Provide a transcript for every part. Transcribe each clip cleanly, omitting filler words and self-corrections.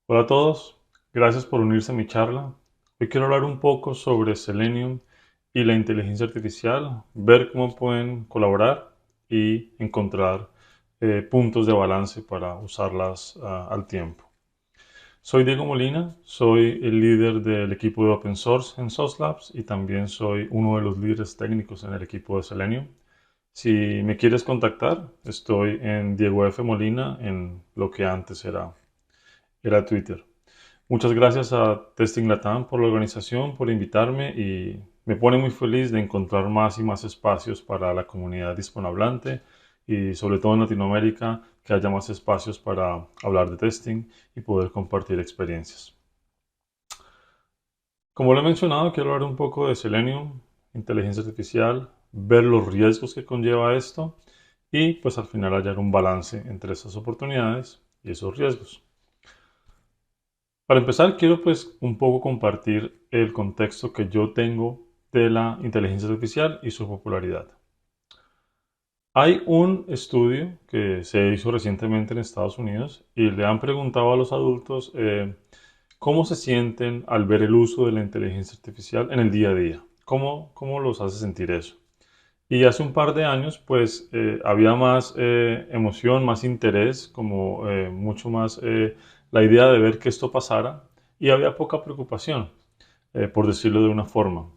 Hola a todos, gracias por unirse a mi charla. Hoy quiero hablar un poco sobre Selenium y la inteligencia artificial, ver cómo pueden colaborar y encontrar puntos de balance para usarlas al tiempo. Soy Diego Molina, soy el líder del equipo de Open Source en SOS Labs y también soy uno de los líderes técnicos en el equipo de Selenium. Si me quieres contactar, estoy en Diego F. Molina en lo que antes era Twitter. Muchas gracias a Testing Latam por la organización, por invitarme y me pone muy feliz de encontrar más y más espacios para la comunidad hispanohablante y sobre todo en Latinoamérica que haya más espacios para hablar de testing y poder compartir experiencias. Como lo he mencionado, quiero hablar un poco de Selenium, inteligencia artificial, ver los riesgos que conlleva esto y pues al final hallar un balance entre esas oportunidades y esos riesgos. Para empezar, quiero pues un poco compartir el contexto que yo tengo de la inteligencia artificial y su popularidad. Hay un estudio que se hizo recientemente en Estados Unidos y le han preguntado a los adultos cómo se sienten al ver el uso de la inteligencia artificial en el día a día. ¿Cómo los hace sentir eso? Y hace un par de años, pues había más emoción, más interés, como mucho más la idea de ver que esto pasara y había poca preocupación, por decirlo de una forma.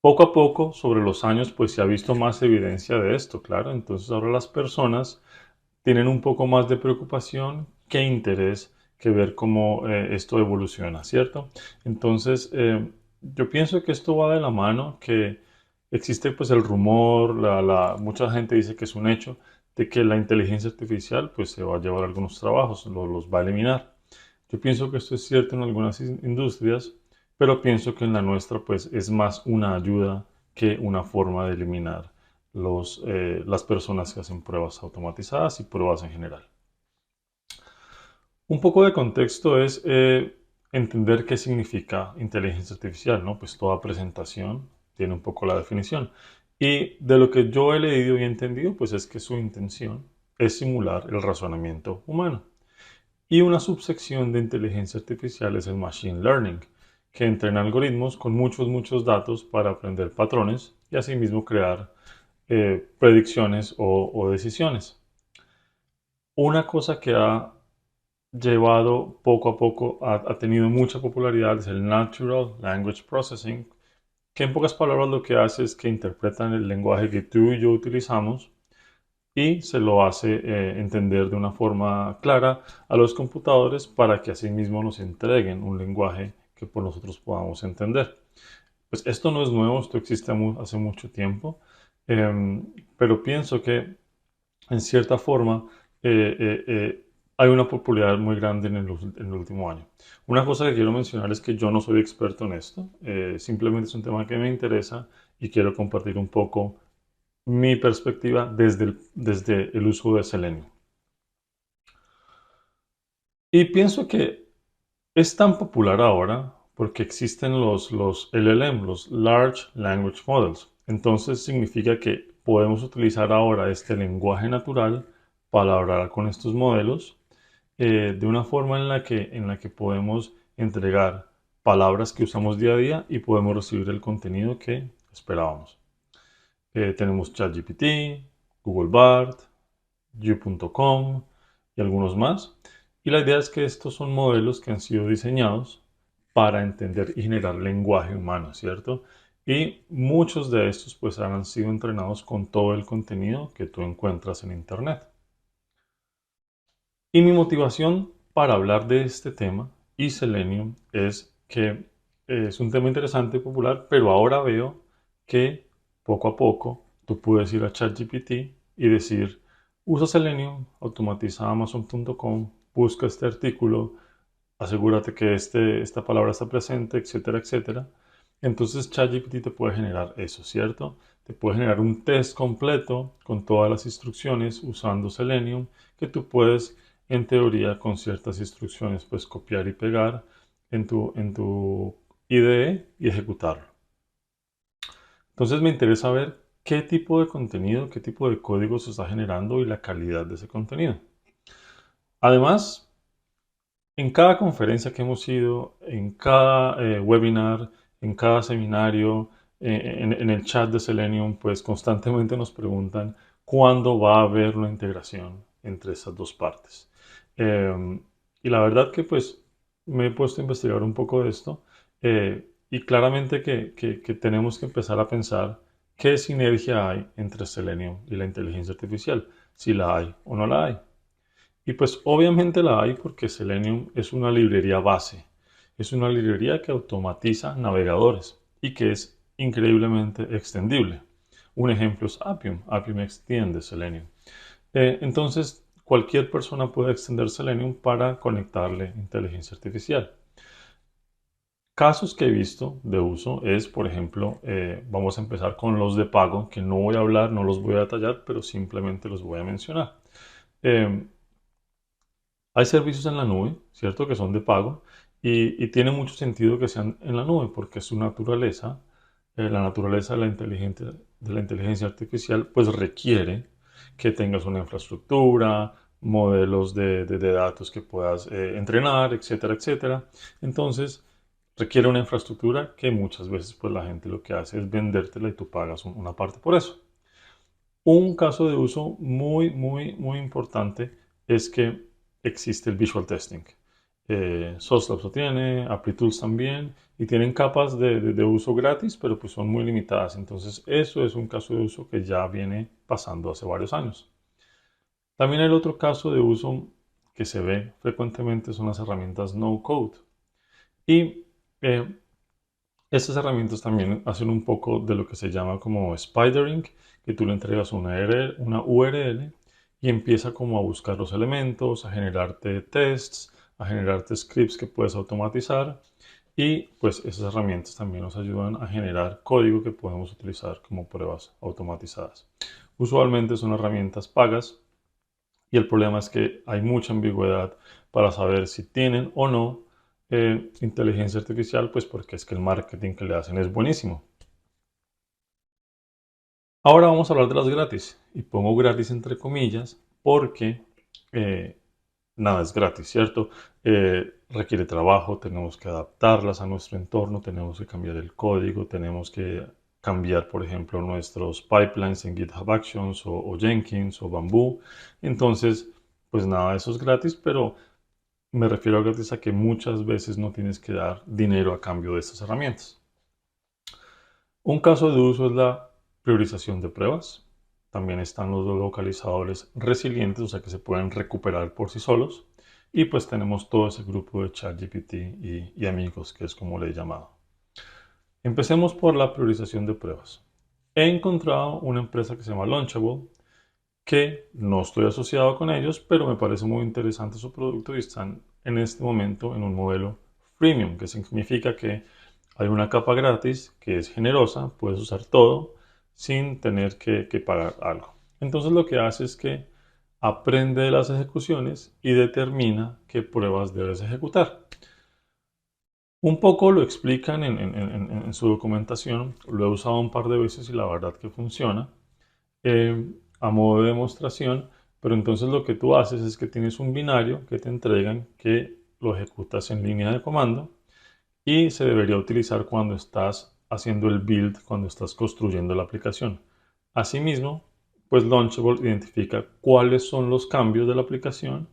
Poco a poco, sobre los años, pues se ha visto más evidencia de esto, claro. Entonces ahora las personas tienen un poco más de preocupación que interés que ver cómo esto evoluciona, ¿cierto? Entonces, yo pienso que esto va de la mano, que existe pues el rumor, mucha gente dice que es un hecho, de que la inteligencia artificial pues se va a llevar algunos trabajos, los va a eliminar. Yo pienso que esto es cierto en algunas industrias, pero pienso que en la nuestra pues es más una ayuda que una forma de eliminar las personas que hacen pruebas automatizadas y pruebas en general. Un poco de contexto es entender qué significa inteligencia artificial, ¿no? Pues toda presentación tiene un poco la definición. Y de lo que yo he leído y entendido, pues es que su intención es simular el razonamiento humano. Y una subsección de inteligencia artificial es el Machine Learning, que entrena algoritmos con muchos datos para aprender patrones y asimismo crear predicciones o decisiones. Una cosa que ha llevado poco a poco, ha tenido mucha popularidad es el Natural Language Processing, que en pocas palabras lo que hace es que interpretan el lenguaje que tú y yo utilizamos y se lo hace entender de una forma clara a los computadores para que asimismo nos entreguen un lenguaje que por nosotros podamos entender. Pues esto no es nuevo, esto existe hace mucho tiempo, pero pienso que en cierta forma hay una popularidad muy grande en el último año. Una cosa que quiero mencionar es que yo no soy experto en esto, simplemente es un tema que me interesa y quiero compartir un poco mi perspectiva desde el uso de Selenium. Y pienso que es tan popular ahora porque existen los LLM, los Large Language Models. Entonces significa que podemos utilizar ahora este lenguaje natural para hablar con estos modelos de una forma en la que podemos entregar palabras que usamos día a día y podemos recibir el contenido que esperábamos. Tenemos ChatGPT, Google Bard, You.com y algunos más. Y la idea es que estos son modelos que han sido diseñados para entender y generar lenguaje humano, ¿cierto? Y muchos de estos pues han sido entrenados con todo el contenido que tú encuentras en Internet. Y mi motivación para hablar de este tema y Selenium es que es un tema interesante y popular, pero ahora veo que poco a poco tú puedes ir a ChatGPT y decir, usa Selenium, automatiza Amazon.com, busca este artículo, asegúrate que esta palabra está presente, etcétera, etcétera. Entonces ChatGPT te puede generar eso, ¿cierto? Te puede generar un test completo con todas las instrucciones usando Selenium que tú puedes, en teoría, con ciertas instrucciones, pues copiar y pegar en tu IDE y ejecutarlo. Entonces me interesa ver qué tipo de contenido, qué tipo de código se está generando y la calidad de ese contenido. Además, En cada conferencia que hemos ido, en cada webinar, en cada seminario, en el chat de Selenium, pues constantemente nos preguntan cuándo va a haber una integración entre esas dos partes. Eh, y la verdad que pues me he puesto a investigar un poco de esto y claramente que tenemos que empezar a pensar qué sinergia hay entre Selenium y la inteligencia artificial, si la hay o no la hay. Y pues obviamente la hay porque Selenium es una librería base, es una librería que automatiza navegadores y que es increíblemente extendible. Un ejemplo es Appium. Appium extiende Selenium. Entonces, cualquier persona puede extender Selenium para conectarle inteligencia artificial. Casos que he visto de uso es, por ejemplo, vamos a empezar con los de pago, que no voy a hablar, no los voy a detallar, pero simplemente los voy a mencionar. Eh, Hay servicios en la nube, ¿cierto? Que son de pago y tiene mucho sentido que sean en la nube porque su naturaleza, la naturaleza de la inteligencia artificial, pues requiere que tengas una infraestructura, modelos de datos que puedas entrenar, etcétera, etcétera. Entonces, requiere una infraestructura que muchas veces pues la gente lo que hace es vendértela y tú pagas una parte por eso. Un caso de uso muy importante es que existe el visual testing. SourceLabs lo tiene, ApplyTools también, y tienen capas de uso gratis, pero pues son muy limitadas. Entonces, eso es un caso de uso que ya viene pasando hace varios años. También el otro caso de uso que se ve frecuentemente son las herramientas no code. Y eh, estas herramientas también hacen un poco de lo que se llama como spidering, que tú le entregas una URL y empieza como a buscar los elementos, a generarte tests, a generarte scripts que puedes automatizar y pues esas herramientas también nos ayudan a generar código que podemos utilizar como pruebas automatizadas. Usualmente son herramientas pagas y el problema es que hay mucha ambigüedad para saber si tienen o no inteligencia artificial, pues porque es que el marketing que le hacen es buenísimo. Ahora vamos a hablar de las gratis. Y pongo gratis entre comillas porque eh, nada es gratis, ¿cierto? Requiere trabajo, tenemos que adaptarlas a nuestro entorno, tenemos que cambiar el código, tenemos que cambiar, por ejemplo, nuestros pipelines en GitHub Actions o Jenkins o Bamboo. Entonces, pues nada, eso es gratis, pero me refiero a gratis a que muchas veces no tienes que dar dinero a cambio de estas herramientas. Un caso de uso es la priorización de pruebas. También están los localizadores resilientes, o sea que se pueden recuperar por sí solos. Y pues tenemos todo ese grupo de ChatGPT y amigos, que es como le he llamado. Empecemos por la priorización de pruebas. He encontrado una empresa que se llama Launchable, que no estoy asociado con ellos, pero me parece muy interesante su producto y están en este momento en un modelo freemium, que significa que hay una capa gratis que es generosa, puedes usar todo sin tener que pagar algo. Entonces lo que hace es que aprende de las ejecuciones y determina qué pruebas debes ejecutar. Un poco lo explican en su documentación, lo he usado un par de veces y la verdad que funciona a modo de demostración, pero entonces lo que tú haces es que tienes un binario que te entregan que lo ejecutas en línea de comando y se debería utilizar cuando estás haciendo el build, cuando estás construyendo la aplicación. Asimismo, pues Launchable identifica cuáles son los cambios de la aplicación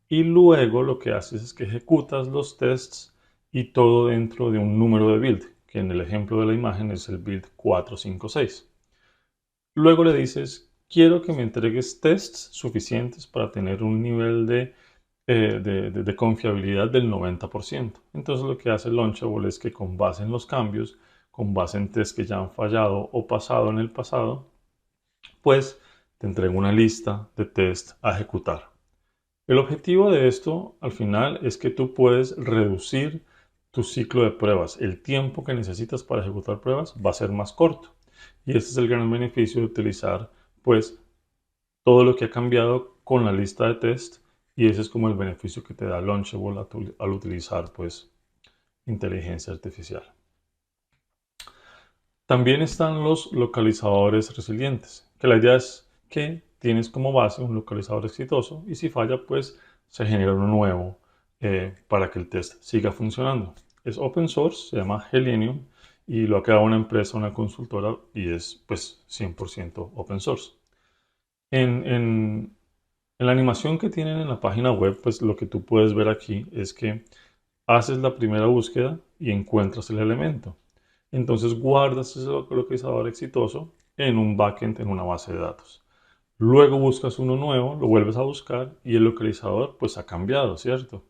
y luego lo que haces es que ejecutas los tests y todo dentro de un número de build, que en el ejemplo de la imagen es el build 456. Luego le dices, quiero que me entregues tests suficientes para tener un nivel de confiabilidad del 90%. Entonces lo que hace Launchable es que con base en los cambios, con base en tests que ya han fallado o pasado en el pasado, pues te entrega una lista de tests a ejecutar. El objetivo de esto al final es que tú puedes reducir tu ciclo de pruebas. El tiempo que necesitas para ejecutar pruebas va a ser más corto. Y este es el gran beneficio de utilizar pues todo lo que ha cambiado con la lista de test y ese es como el beneficio que te da Launchable al utilizar pues inteligencia artificial. También están los localizadores resilientes, que la idea es que tienes como base un localizador exitoso y si falla pues se genera uno nuevo para que el test siga funcionando. Es open source, se llama Selenium y lo ha creado una empresa, una consultora y es pues 100% open source. En, en, en la animación que tienen en la página web, pues lo que tú puedes ver aquí es que haces la primera búsqueda y encuentras el elemento. Entonces guardas ese localizador exitoso en un backend, en una base de datos. Luego buscas uno nuevo, lo vuelves a buscar y el localizador pues ha cambiado, ¿cierto?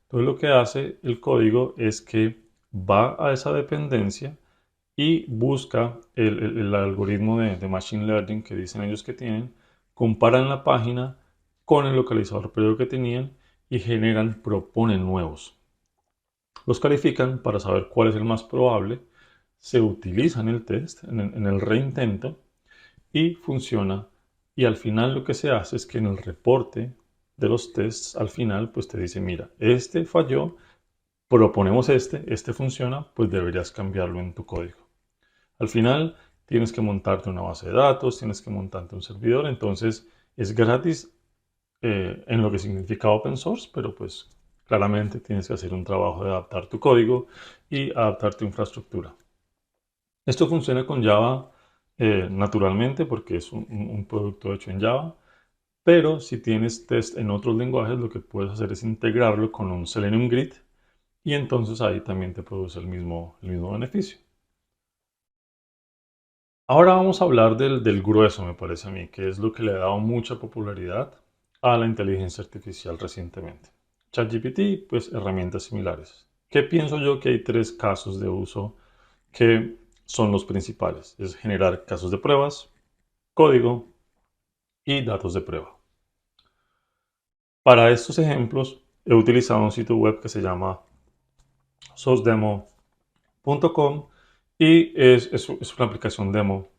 Entonces lo que hace el código es que va a esa dependencia y busca el algoritmo de Machine Learning que dicen ellos que tienen, comparan la página con el localizador previo que tenían y proponen nuevos. Los califican para saber cuál es el más probable, se utiliza en el test, en el reintento y funciona. Y al final lo que se hace es que en el reporte de los tests, al final, pues te dice, mira, este falló, proponemos este funciona, pues deberías cambiarlo en tu código. Al final tienes que montarte una base de datos, tienes que montarte un servidor, entonces es gratis en lo que significa open source, pero pues claramente tienes que hacer un trabajo de adaptar tu código y adaptar tu infraestructura. Esto funciona con Java naturalmente porque es un producto hecho en Java, pero si tienes test en otros lenguajes, lo que puedes hacer es integrarlo con un Selenium Grid y entonces ahí también te produce el mismo beneficio. Ahora vamos a hablar del grueso, me parece a mí, que es lo que le ha dado mucha popularidad a la inteligencia artificial recientemente. ChatGPT, pues herramientas similares. ¿Qué pienso yo? Que hay tres casos de uso que son los principales. Es generar casos de pruebas, código y datos de prueba. Para estos ejemplos he utilizado un sitio web que se llama sosdemo.com y es una aplicación demo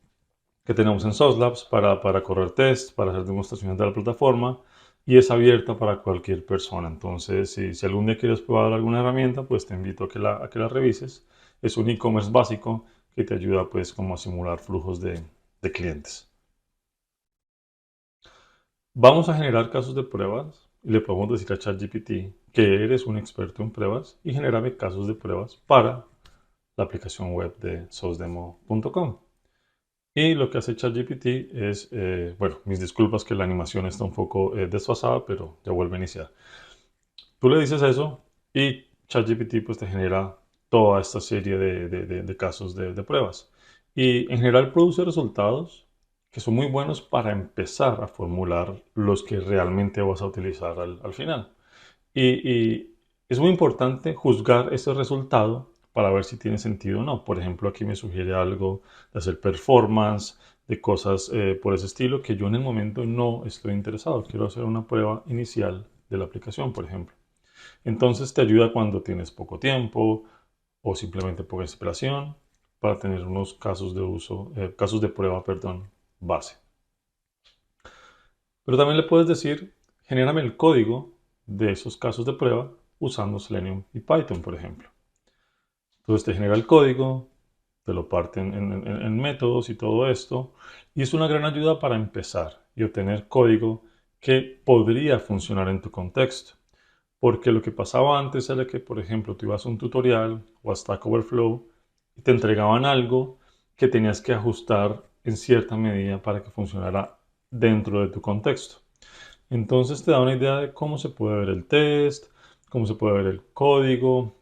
que tenemos en SOS Labs para correr test, para hacer demostraciones de la plataforma y es abierta para cualquier persona. Entonces, si algún día quieres probar alguna herramienta, pues te invito a que la revises. Es un e-commerce básico que te ayuda pues como a simular flujos de clientes. Vamos a generar casos de pruebas y le podemos decir a ChatGPT que eres un experto en pruebas y genérame casos de pruebas para la aplicación web de sosdemo.com. Y lo que hace ChatGPT es, bueno, mis disculpas que la animación está un poco desfasada, pero ya vuelve a iniciar. Tú le dices eso y ChatGPT pues te genera toda esta serie de casos de pruebas. Y en general produce resultados que son muy buenos para empezar a formular los que realmente vas a utilizar al final. Y es muy importante juzgar ese resultado para ver si tiene sentido o no. Por ejemplo, aquí me sugiere algo de hacer performance, de cosas por ese estilo que yo en el momento no estoy interesado. Quiero hacer una prueba inicial de la aplicación, por ejemplo. Entonces te ayuda cuando tienes poco tiempo o simplemente poca inspiración para tener unos casos de uso, casos de prueba, perdón, base. Pero también le puedes decir, genérame el código de esos casos de prueba usando Selenium y Python, por ejemplo. Entonces te genera el código, te lo parte en métodos y todo esto, y es una gran ayuda para empezar y obtener código que podría funcionar en tu contexto. Porque lo que pasaba antes era que, por ejemplo, tú ibas a un tutorial o a Stack Overflow y te entregaban algo que tenías que ajustar en cierta medida para que funcionara dentro de tu contexto. Entonces te da una idea de cómo se puede ver el test, cómo se puede ver el código.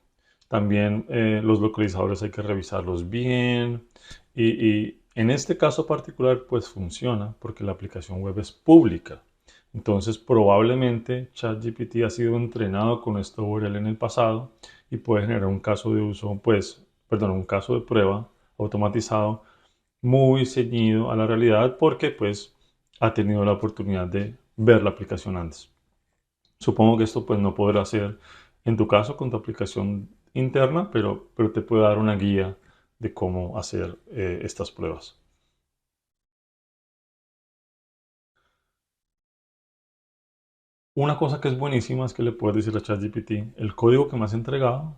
También los localizadores hay que revisarlos bien. Y en este caso particular pues funciona porque la aplicación web es pública. Entonces probablemente ChatGPT ha sido entrenado con esta URL en el pasado y puede generar un caso de uso, pues, perdón, un caso de prueba automatizado muy ceñido a la realidad porque pues ha tenido la oportunidad de ver la aplicación antes. Supongo que esto pues no podrá ser en tu caso con tu aplicación interna, pero te puede dar una guía de cómo hacer estas pruebas. Una cosa que es buenísima es que le puedes decir a ChatGPT, el código que me has entregado,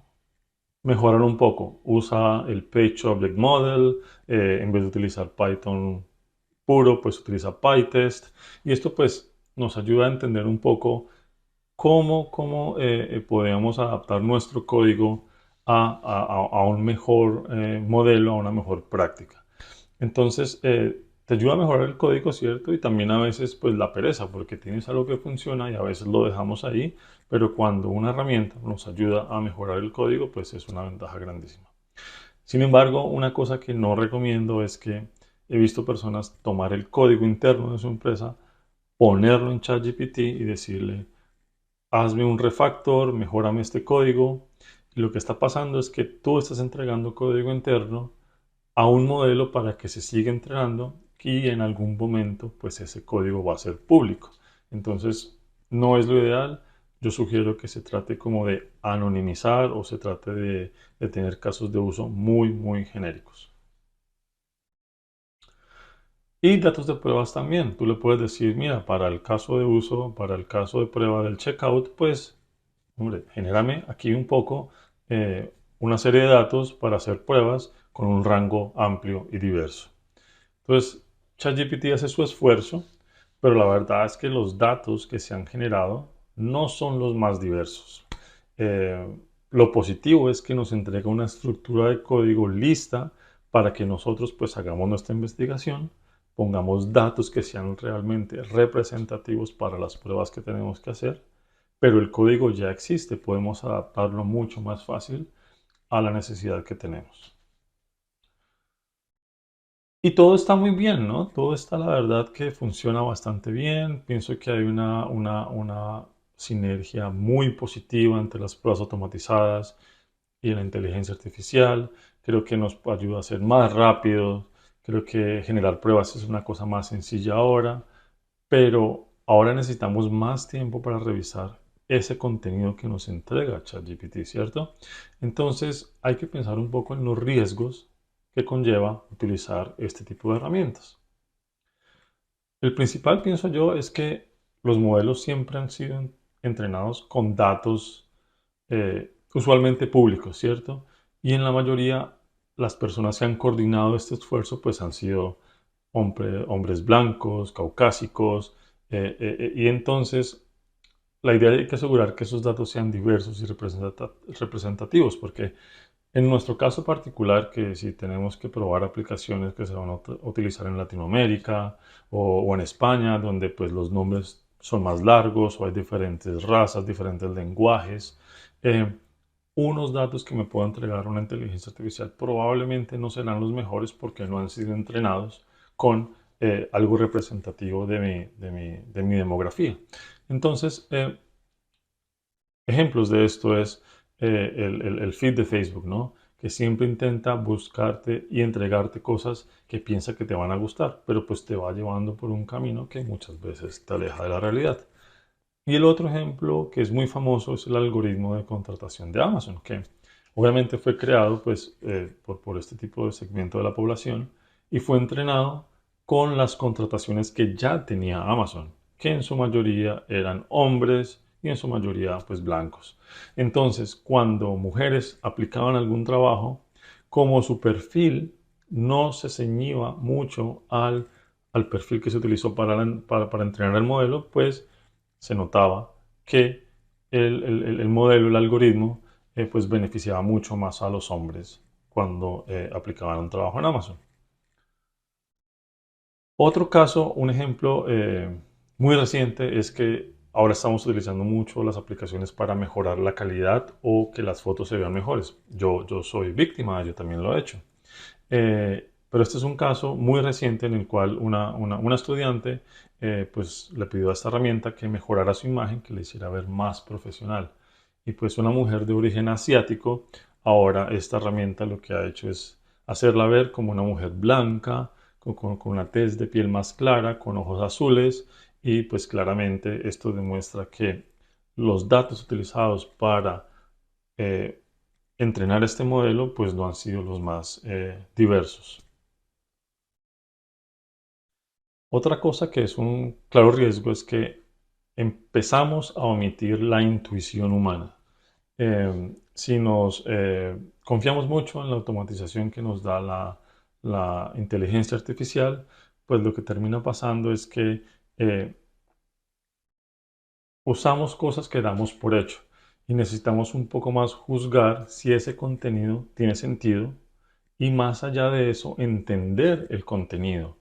mejorar un poco. Usa el Page Object Model, en vez de utilizar Python puro, pues utiliza PyTest. Y esto pues nos ayuda a entender un poco cómo podemos adaptar nuestro código a un mejor modelo, a una mejor práctica. Entonces, te ayuda a mejorar el código, ¿cierto? Y también a veces, pues, la pereza, porque tienes algo que funciona y a veces lo dejamos ahí, pero cuando una herramienta nos ayuda a mejorar el código, pues es una ventaja grandísima. Sin embargo, una cosa que no recomiendo es que he visto personas tomar el código interno de su empresa, ponerlo en ChatGPT y decirle, hazme un refactor, mejórame este código. Y lo que está pasando es que tú estás entregando código interno a un modelo para que se siga entrenando y en algún momento pues ese código va a ser público. Entonces no es lo ideal. Yo sugiero que se trate como de anonimizar o se trate de tener casos de uso muy genéricos. Y datos de pruebas también. Tú le puedes decir, mira, para el caso de uso, para el caso de prueba del checkout, pues, hombre, genérame aquí un poco una serie de datos para hacer pruebas con un rango amplio y diverso. Entonces, ChatGPT hace su esfuerzo, pero la verdad es que los datos que se han generado no son los más diversos. Lo positivo es que nos entrega una estructura de código lista para que nosotros pues hagamos nuestra investigación, pongamos datos que sean realmente representativos para las pruebas que tenemos que hacer, pero el código ya existe, podemos adaptarlo mucho más fácil a la necesidad que tenemos. Y todo está muy bien, ¿no? Todo está, la verdad, que funciona bastante bien. Pienso que hay una sinergia muy positiva entre las pruebas automatizadas y la inteligencia artificial. Creo que nos ayuda a ser más rápidos. Creo que generar pruebas es una cosa más sencilla ahora. Pero ahora necesitamos más tiempo para revisar ese contenido que nos entrega ChatGPT, ¿cierto? Entonces hay que pensar un poco en los riesgos que conlleva utilizar este tipo de herramientas. El principal, pienso yo, es que los modelos siempre han sido entrenados con datos usualmente públicos, ¿cierto? Y en la mayoría, las personas que han coordinado este esfuerzo, pues han sido hombres blancos, caucásicos, y entonces la idea hay que asegurar que esos datos sean diversos y representativos, porque en nuestro caso particular, que si tenemos que probar aplicaciones que se van a utilizar en Latinoamérica o en España, donde pues los nombres son más largos o hay diferentes razas, diferentes lenguajes, eh, unos datos que me pueda entregar una inteligencia artificial probablemente no serán los mejores porque no han sido entrenados con algo representativo de mi demografía. Entonces, ejemplos de esto es el feed de Facebook, ¿no? Que siempre intenta buscarte y entregarte cosas que piensa que te van a gustar, pero pues te va llevando por un camino que muchas veces te aleja de la realidad. Y el otro ejemplo que es muy famoso es el algoritmo de contratación de Amazon, que obviamente fue creado pues, por este tipo de segmento de la población y fue entrenado con las contrataciones que ya tenía Amazon, que en su mayoría eran hombres y en su mayoría pues blancos. Entonces, cuando mujeres aplicaban algún trabajo, como su perfil no se ceñía mucho al perfil que se utilizó para entrenar el modelo, pues se notaba que el modelo, el algoritmo, pues beneficiaba mucho más a los hombres cuando aplicaban un trabajo en Amazon. Otro caso, un ejemplo muy reciente es que ahora estamos utilizando mucho las aplicaciones para mejorar la calidad o que las fotos se vean mejores. Yo soy víctima, yo también lo he hecho. Pero este es un caso muy reciente en el cual una estudiante pues le pidió a esta herramienta que mejorara su imagen, que le hiciera ver más profesional. Y pues una mujer de origen asiático, ahora esta herramienta lo que ha hecho es hacerla ver como una mujer blanca, con una tez de piel más clara, con ojos azules, y pues claramente esto demuestra que los datos utilizados para eh, entrenar este modelo pues no han sido los más diversos. Otra cosa que es un claro riesgo es que empezamos a omitir la intuición humana. Si nos confiamos mucho en la automatización que nos da la inteligencia artificial, pues lo que termina pasando es que usamos cosas que damos por hecho y necesitamos un poco más juzgar si ese contenido tiene sentido y más allá de eso entender el contenido,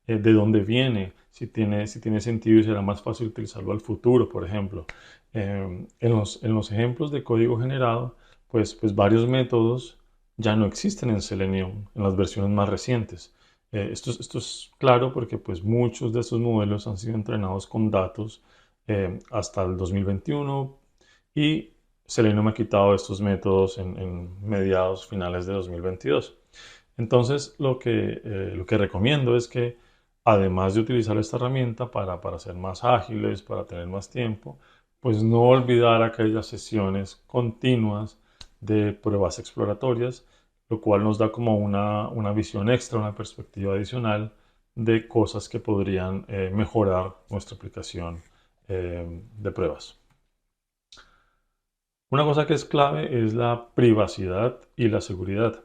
de dónde viene, si tiene sentido y será más fácil utilizarlo al futuro, por ejemplo. En los ejemplos de código generado, pues varios métodos ya no existen en Selenium, en las versiones más recientes. Esto es claro porque pues muchos de estos modelos han sido entrenados con datos hasta el 2021 y Selenium ha quitado estos métodos en mediados finales de 2022. Entonces, lo que recomiendo es que, además de utilizar esta herramienta para ser más ágiles, para tener más tiempo, pues no olvidar aquellas sesiones continuas de pruebas exploratorias, lo cual nos da como una visión extra, una perspectiva adicional de cosas que podrían mejorar nuestra aplicación de pruebas. Una cosa que es clave es la privacidad y la seguridad.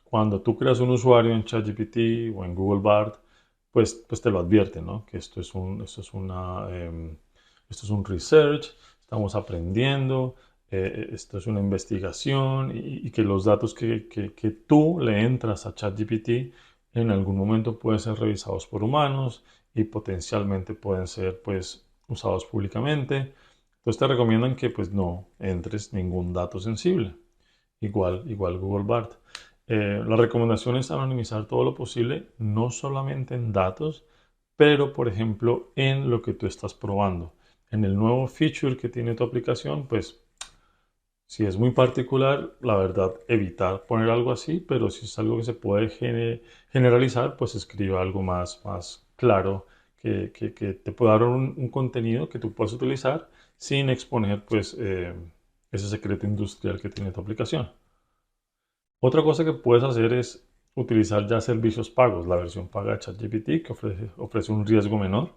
Cuando tú creas un usuario en ChatGPT o en Google Bard, pues te lo advierte, ¿no? Que esto es un research, estamos aprendiendo, esto es una investigación y que los datos que tú le entras a ChatGPT en algún momento pueden ser revisados por humanos y potencialmente pueden ser pues usados públicamente. Entonces te recomiendan que pues no entres ningún dato sensible. Igual Google Bard. La recomendación es anonimizar todo lo posible, no solamente en datos, pero por ejemplo en lo que tú estás probando. En el nuevo feature que tiene tu aplicación, pues si es muy particular, la verdad, evitar poner algo así, pero si es algo que se puede generalizar, pues escriba algo más claro que te pueda dar un contenido que tú puedas utilizar sin exponer pues ese secreto industrial que tiene tu aplicación. Otra cosa que puedes hacer es utilizar ya servicios pagos, la versión paga de ChatGPT que ofrece un riesgo menor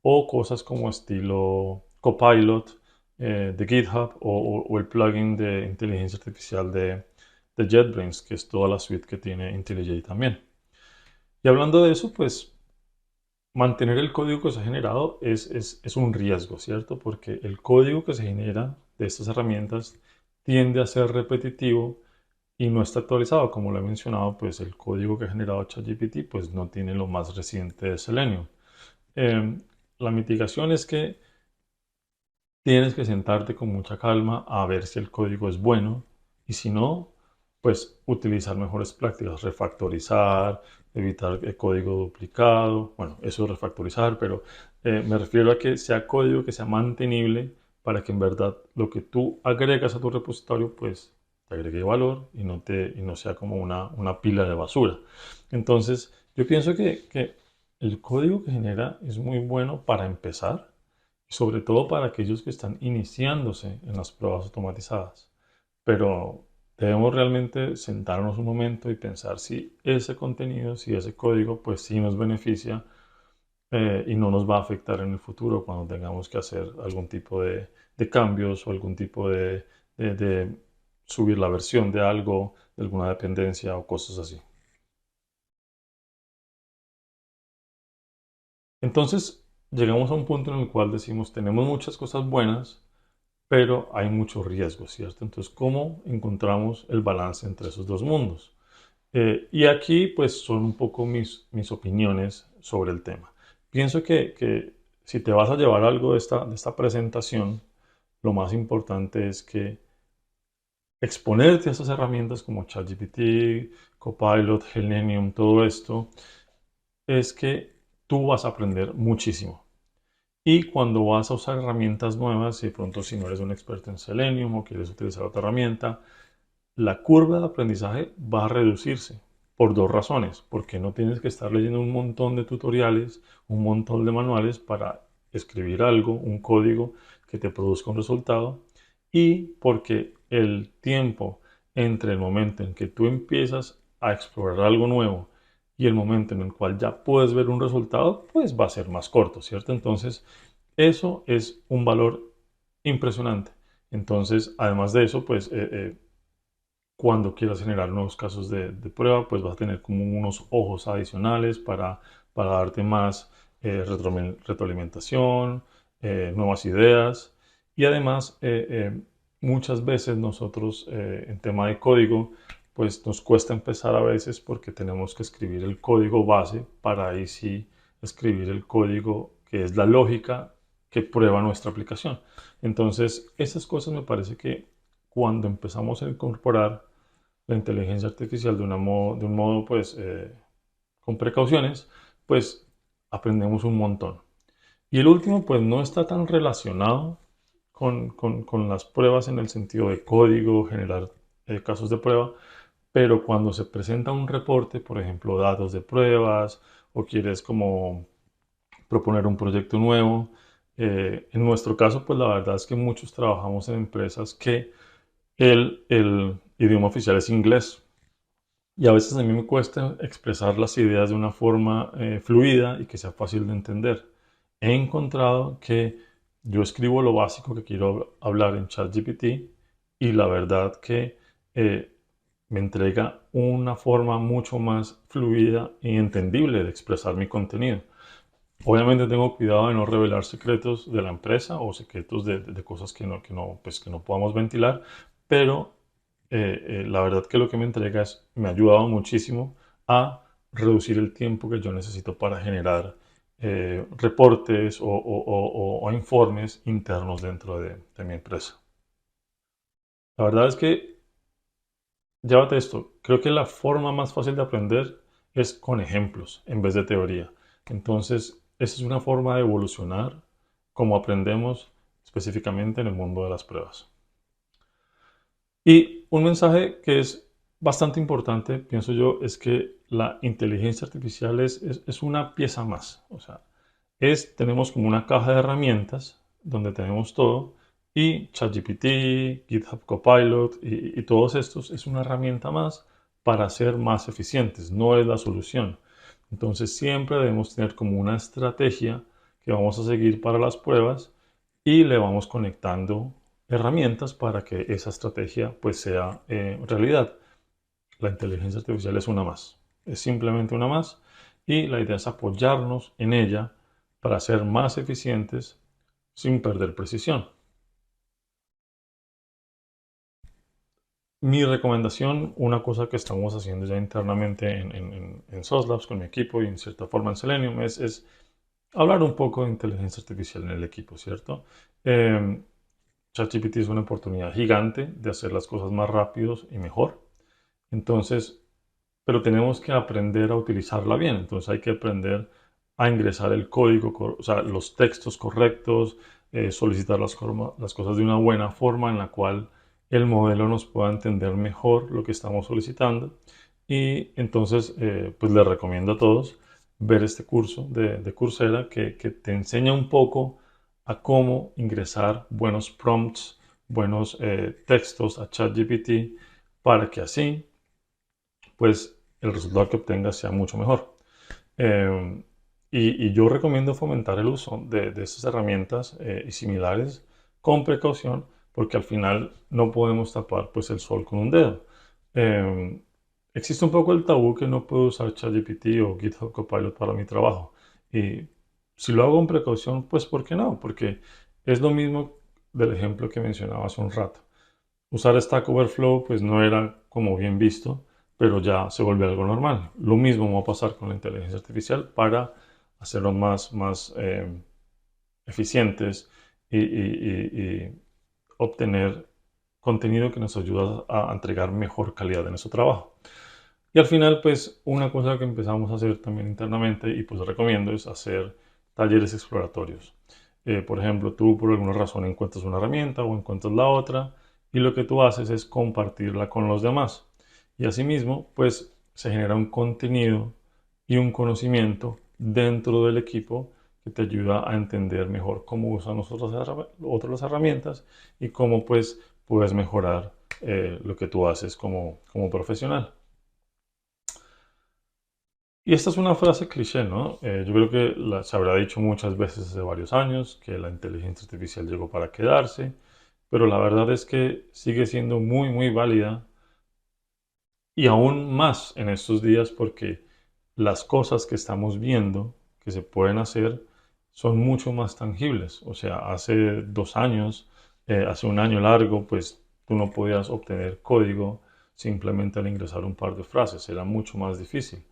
o cosas como estilo Copilot de GitHub o el plugin de inteligencia artificial de JetBrains, que es toda la suite que tiene IntelliJ también. Y hablando de eso, pues mantener el código que se ha generado es un riesgo, ¿cierto? Porque el código que se genera de estas herramientas tiende a ser repetitivo y no está actualizado. Como lo he mencionado, pues el código que ha generado ChatGPT pues no tiene lo más reciente de Selenium. Eh, la mitigación es que tienes que sentarte con mucha calma a ver si el código es bueno y si no, pues utilizar mejores prácticas, refactorizar, evitar el código duplicado. Bueno, eso es refactorizar, pero me refiero a que sea código que sea mantenible para que en verdad lo que tú agregas a tu repositorio, pues te agregue valor y no sea como una pila de basura. Entonces, yo pienso que el código que genera es muy bueno para empezar sobre todo para aquellos que están iniciándose en las pruebas automatizadas. Pero debemos realmente sentarnos un momento y pensar si ese contenido, si ese código, pues sí nos beneficia y no nos va a afectar en el futuro cuando tengamos que hacer algún tipo de cambios o algún tipo de subir la versión de algo, de alguna dependencia o cosas así. Entonces, llegamos a un punto en el cual decimos, tenemos muchas cosas buenas, pero hay muchos riesgos, ¿cierto? Entonces, ¿cómo encontramos el balance entre esos dos mundos? Y aquí, pues, son un poco mis opiniones sobre el tema. Pienso que si te vas a llevar algo de esta presentación, lo más importante es que exponerte a estas herramientas como ChatGPT, Copilot, Selenium, todo esto, es que tú vas a aprender muchísimo. Y cuando vas a usar herramientas nuevas, y de pronto si no eres un experto en Selenium o quieres utilizar otra herramienta, la curva de aprendizaje va a reducirse por dos razones. Porque no tienes que estar leyendo un montón de tutoriales, un montón de manuales para escribir algo, un código que te produzca un resultado. Y porque el tiempo entre el momento en que tú empiezas a explorar algo nuevo y el momento en el cual ya puedes ver un resultado, pues va a ser más corto, ¿cierto? Entonces, eso es un valor impresionante. Entonces, además de eso, pues cuando quieras generar nuevos casos de prueba, pues vas a tener como unos ojos adicionales para darte más retroalimentación, nuevas ideas y además muchas veces nosotros en tema de código pues nos cuesta empezar a veces porque tenemos que escribir el código base para ahí sí escribir el código que es la lógica que prueba nuestra aplicación. Entonces, esas cosas me parece que cuando empezamos a incorporar la inteligencia artificial de un modo pues con precauciones, pues aprendemos un montón. Y el último, pues no está tan relacionado con las pruebas en el sentido de código, generar casos de prueba, pero cuando se presenta un reporte, por ejemplo, datos de pruebas, o quieres como proponer un proyecto nuevo, en nuestro caso, pues la verdad es que muchos trabajamos en empresas que el idioma oficial es inglés. Y a veces a mí me cuesta expresar las ideas de una forma fluida y que sea fácil de entender. He encontrado que yo escribo lo básico que quiero hablar en ChatGPT y la verdad que eh, me entrega una forma mucho más fluida y entendible de expresar mi contenido. Obviamente tengo cuidado de no revelar secretos de la empresa o secretos de cosas pues, que no podamos ventilar, pero la verdad que lo que me entrega me ha ayudado muchísimo a reducir el tiempo que yo necesito para generar reportes o informes internos dentro de mi empresa. La verdad es que, llévate esto, creo que la forma más fácil de aprender es con ejemplos en vez de teoría. Entonces, esa es una forma de evolucionar como aprendemos específicamente en el mundo de las pruebas. Y un mensaje que es bastante importante, pienso yo, es que la inteligencia artificial es una pieza más. O sea, tenemos como una caja de herramientas donde tenemos todo y ChatGPT, GitHub Copilot y todos estos es una herramienta más para ser más eficientes, no es la solución. Entonces siempre debemos tener como una estrategia que vamos a seguir para las pruebas y le vamos conectando herramientas para que esa estrategia pues sea realidad. La inteligencia artificial es una más, es simplemente una más y la idea es apoyarnos en ella para ser más eficientes sin perder precisión. Mi recomendación, una cosa que estamos haciendo ya internamente en SOS con mi equipo y en cierta forma en Selenium, es hablar un poco de inteligencia artificial en el equipo, ¿cierto? Eh, ChatGPT es una oportunidad gigante de hacer las cosas más rápidos y mejor. Entonces, pero tenemos que aprender a utilizarla bien. Entonces hay que aprender a ingresar el código, o sea, los textos correctos, solicitar las cosas de una buena forma en la cual el modelo nos pueda entender mejor lo que estamos solicitando. Y entonces, pues les recomiendo a todos ver este curso de Coursera que te enseña un poco a cómo ingresar buenos prompts, buenos textos a ChatGPT para que así pues el resultado que obtengas sea mucho mejor. Eh, y yo recomiendo fomentar el uso de estas herramientas y similares con precaución porque al final no podemos tapar pues, el sol con un dedo. Eh, Existe un poco el tabú que no puedo usar ChatGPT o GitHub Copilot para mi trabajo. Y si lo hago con precaución, pues ¿por qué no? Porque es lo mismo del ejemplo que mencionaba hace un rato. Usar Stack Overflow pues no era como bien visto, pero ya se volvió algo normal. Lo mismo va a pasar con la inteligencia artificial para hacerlos más eficientes y obtener contenido que nos ayuda a entregar mejor calidad en nuestro trabajo. Y al final, pues una cosa que empezamos a hacer también internamente y pues recomiendo es hacer talleres exploratorios. Por ejemplo, tú por alguna razón encuentras una herramienta o encuentras la otra y lo que tú haces es compartirla con los demás. Y asimismo, pues se genera un contenido y un conocimiento dentro del equipo que te ayuda a entender mejor cómo usan otras las herramientas y cómo pues puedes mejorar lo que tú haces como profesional. Y esta es una frase cliché, ¿no? Yo creo que se habrá dicho muchas veces hace varios años que la inteligencia artificial llegó para quedarse, pero la verdad es que sigue siendo muy válida y aún más en estos días porque las cosas que estamos viendo que se pueden hacer son mucho más tangibles. O sea, hace 2 años, hace un año largo, pues tú no podías obtener código simplemente al ingresar un par de frases, era mucho más difícil.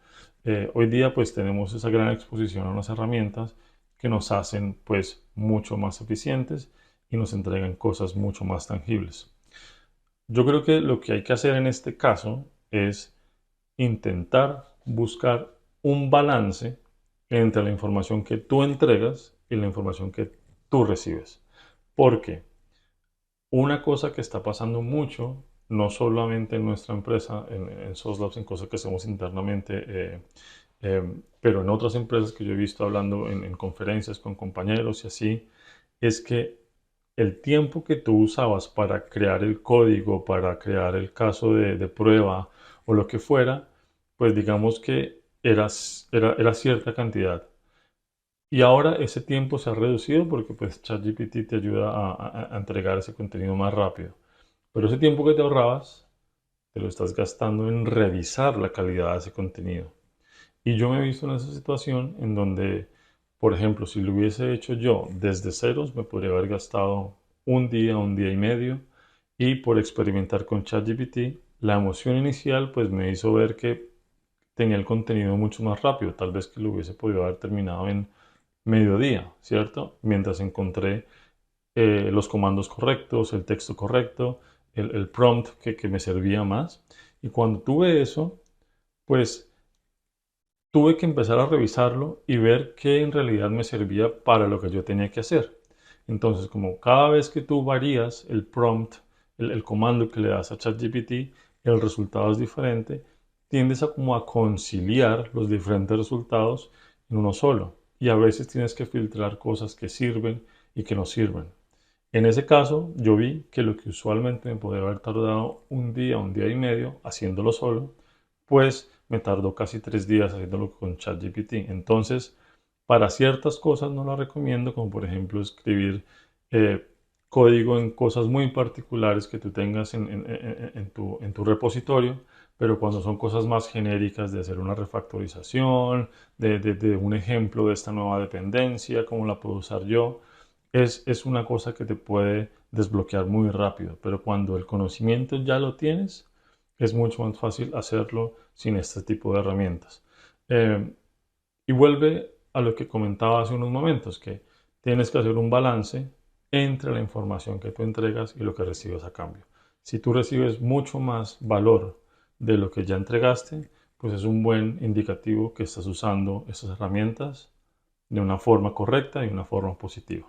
Hoy día pues tenemos esa gran exposición a unas herramientas que nos hacen pues mucho más eficientes y nos entregan cosas mucho más tangibles. Yo creo que lo que hay que hacer en este caso es intentar buscar un balance entre la información que tú entregas y la información que tú recibes. Porque una cosa que está pasando mucho, no solamente en nuestra empresa, en SOSLabs, en cosas que hacemos internamente, pero en otras empresas que yo he visto hablando en conferencias con compañeros y así, es que el tiempo que tú usabas para crear el código, para crear el caso de prueba o lo que fuera, pues digamos que era cierta cantidad. Y ahora ese tiempo se ha reducido porque pues ChatGPT te ayuda a entregar ese contenido más rápido. Pero ese tiempo que te ahorrabas, te lo estás gastando en revisar la calidad de ese contenido. Y yo me he visto en esa situación en donde, por ejemplo, si lo hubiese hecho yo desde ceros, me podría haber gastado un día y medio. Y por experimentar con ChatGPT, la emoción inicial pues me hizo ver que tenía el contenido mucho más rápido. Tal vez que lo hubiese podido haber terminado en mediodía, ¿cierto? Mientras encontré los comandos correctos, el texto correcto, el prompt que me servía más. Y cuando tuve eso, pues tuve que empezar a revisarlo y ver qué en realidad me servía para lo que yo tenía que hacer. Entonces, como cada vez que tú varías el prompt, el comando que le das a ChatGPT, el resultado es diferente, tiendes a como a conciliar los diferentes resultados en uno solo. Y a veces tienes que filtrar cosas que sirven y que no sirven. En ese caso, yo vi que lo que usualmente me podría haber tardado un día y medio haciéndolo solo, pues me tardó casi 3 días haciéndolo con ChatGPT. Entonces, para ciertas cosas no lo recomiendo, como por ejemplo escribir eh, código en cosas muy particulares que tú tengas en tu repositorio, pero cuando son cosas más genéricas de hacer una refactorización, de un ejemplo de esta nueva dependencia, cómo la puedo usar yo, es una cosa que te puede desbloquear muy rápido, pero cuando el conocimiento ya lo tienes, es mucho más fácil hacerlo sin este tipo de herramientas. Eh, y vuelve a lo que comentaba hace unos momentos, que tienes que hacer un balance entre la información que tú entregas y lo que recibes a cambio. Si tú recibes mucho más valor de lo que ya entregaste, pues es un buen indicativo que estás usando esas herramientas de una forma correcta y de una forma positiva.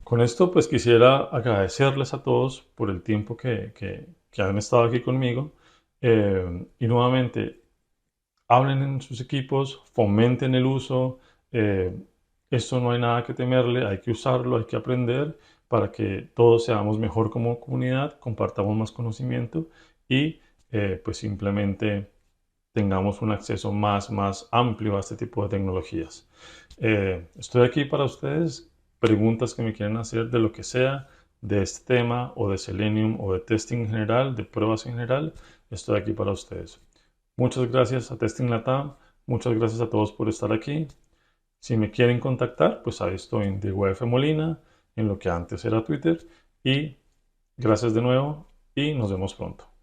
Con esto, pues quisiera agradecerles a todos por el tiempo que han estado aquí conmigo. Y nuevamente, hablen en sus equipos, fomenten el uso. Esto no hay nada que temerle, hay que usarlo, hay que aprender para que todos seamos mejor como comunidad, compartamos más conocimiento y pues simplemente tengamos un acceso más amplio a este tipo de tecnologías. Estoy aquí para ustedes, preguntas que me quieran hacer de lo que sea, de este tema o de Selenium o de testing en general, de pruebas en general, estoy aquí para ustedes. Muchas gracias a Testing Latam, muchas gracias a todos por estar aquí. Si me quieren contactar, pues ahí estoy en Diego F. Molina, en lo que antes era Twitter. Y gracias de nuevo y nos vemos pronto.